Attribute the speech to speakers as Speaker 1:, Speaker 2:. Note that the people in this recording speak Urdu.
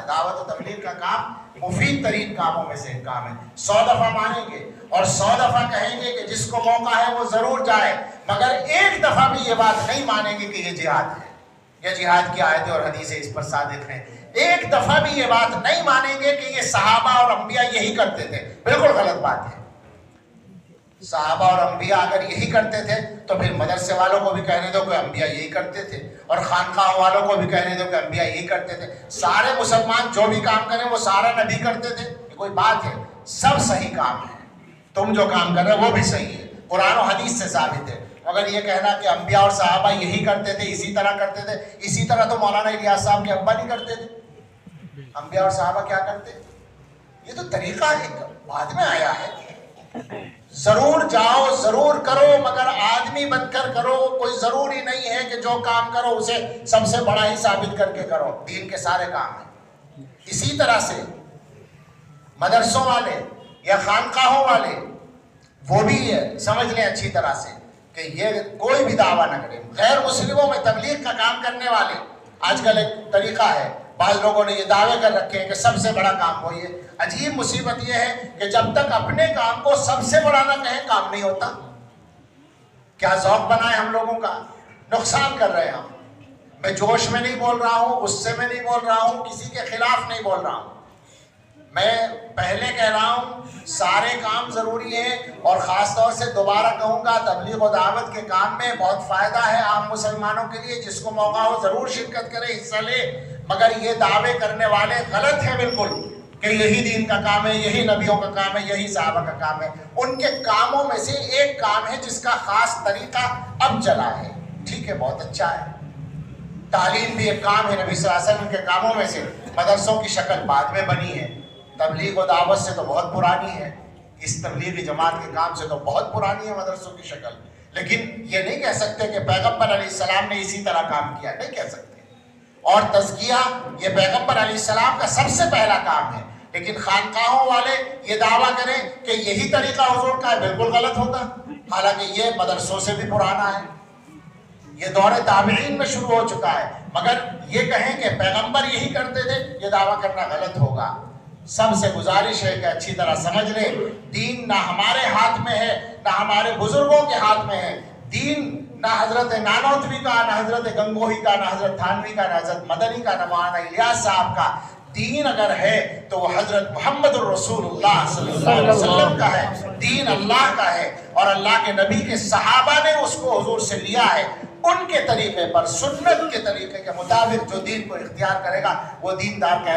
Speaker 1: دعوت و تبلیغ کا کام مفید ترین کاموں میں سے ایک کام ہے. 100 دفعہ مانیں گے اور 100 دفعہ کہیں گے کہ جس کو موقع ہے وہ ضرور جائے، مگر ایک دفعہ بھی یہ بات نہیں مانیں گے کہ یہ جہاد ہے. یہ جہاد کی آیتیں اور حدیثیں اس پر صادق ہیں. ایک دفعہ بھی یہ بات نہیں مانیں گے کہ یہ صحابہ اور انبیاء یہی کرتے تھے. بالکل غلط بات ہے. صحابہ اور انبیاء اگر یہی کرتے تھے تو پھر مدرسے والوں کو بھی کہنے دو کہ انبیاء یہی کرتے تھے، اور خانقاہ والوں کو بھی کہنے دو کہ انبیاء یہی کرتے تھے. سارے مسلمان جو بھی کام کریں وہ سارا نبی کرتے تھے، یہ کوئی بات ہے؟ سب صحیح کام ہے. تم جو کام کر رہے ہو وہ بھی صحیح ہے، قرآن و حدیث سے ثابت ہے. مگر یہ کہنا کہ انبیاء اور صحابہ یہی کرتے تھے، اسی طرح کرتے تھے، اسی طرح تو مولانا الیاس صاحب کے ابا نہیں کرتے تھے. انبیاء اور صحابہ کیا کرتے؟ یہ تو طریقہ ایک بعد میں آیا ہے. ضرور جاؤ، ضرور کرو، مگر آدمی بن کر کرو. کوئی ضروری نہیں ہے کہ جو کام کرو اسے سب سے بڑا ہی ثابت کر کے کرو. دین کے سارے کام ہیں. اسی طرح سے مدرسوں والے یا خانقاہوں والے وہ بھی سمجھ لیں اچھی طرح سے کہ یہ کوئی بھی دعویٰ نہ کرے. غیر مسلموں میں تبلیغ کا کام کرنے والے آج کل ایک طریقہ ہے، بعض لوگوں نے یہ دعوے کر رکھے ہیں کہ سب سے بڑا کام وہ یہ. عجیب مصیبت یہ ہے کہ جب تک اپنے کام کو سب سے بڑا نہ کہیں کام نہیں ہوتا. کیا ذوق بنا ہے ہم لوگوں کا؟ نقصان کر رہے ہیں ہم. میں جوش میں نہیں بول رہا ہوں، غصے میں نہیں بول رہا ہوں، کسی کے خلاف نہیں بول رہا ہوں. میں پہلے کہہ رہا ہوں سارے کام ضروری ہیں، اور خاص طور سے دوبارہ کہوں گا تبلیغ و دعوت کے کام میں بہت فائدہ ہے عام مسلمانوں کے لیے. جس کو موقع ہو ضرور شرکت کرے، حصہ لے. مگر یہ دعوے کرنے والے غلط ہیں بالکل کہ یہی دین کا کام ہے، یہی نبیوں کا کام ہے، یہی صحابہ کا کام ہے. ان کے کاموں میں سے ایک کام ہے جس کا خاص طریقہ اب چلا ہے. ٹھیک ہے، بہت اچھا ہے. تعلیم بھی ایک کام ہے نبی صلی اللہ علیہ وسلم کے کاموں میں سے. مدرسوں کی شکل بعد میں بنی ہے. تبلیغ و دعوت سے تو بہت پرانی ہے، اس تبلیغی جماعت کے کام سے تو بہت پرانی ہے مدرسوں کی شکل. لیکن یہ نہیں کہہ سکتے کہ پیغمبر علیہ السلام نے اسی طرح کام کیا، نہیں کہہ سکتے. اور تزکیہ یہ پیغمبر علیہ السلام کا سب سے پہلا کام ہے. لیکن خانقاہوں والے یہ دعویٰ کریں کہ یہی طریقہ حضور کا ہے، بالکل غلط ہوگا. حالانکہ یہ مدرسوں سے بھی پرانا ہے، یہ دور تابعین میں شروع ہو چکا ہے. مگر یہ کہیں کہ پیغمبر یہی کرتے تھے، یہ دعویٰ کرنا غلط ہوگا. سب سے گزارش ہے کہ اچھی طرح سمجھ لیں دین نہ ہمارے ہاتھ میں ہے، نہ ہمارے بزرگوں کے ہاتھ میں ہے. دین نہ حضرت نانوتوی کا، نہ حضرت گنگوہی کا، نہ حضرت تھانوی کا، نہ حضرت مدنی کا، نہ مولانا الیاس صاحب کا. دین اگر ہے تو وہ حضرت محمد الرسول اللہ صلی اللہ علیہ وسلم کا ہے. دین اللہ کا ہے، اور اللہ کے نبی کے صحابہ نے اس کو حضور سے لیا ہے. ان کے طریقے پر، سنت کے طریقے کے مطابق جو دین کو اختیار کرے گا وہ دیندار کہے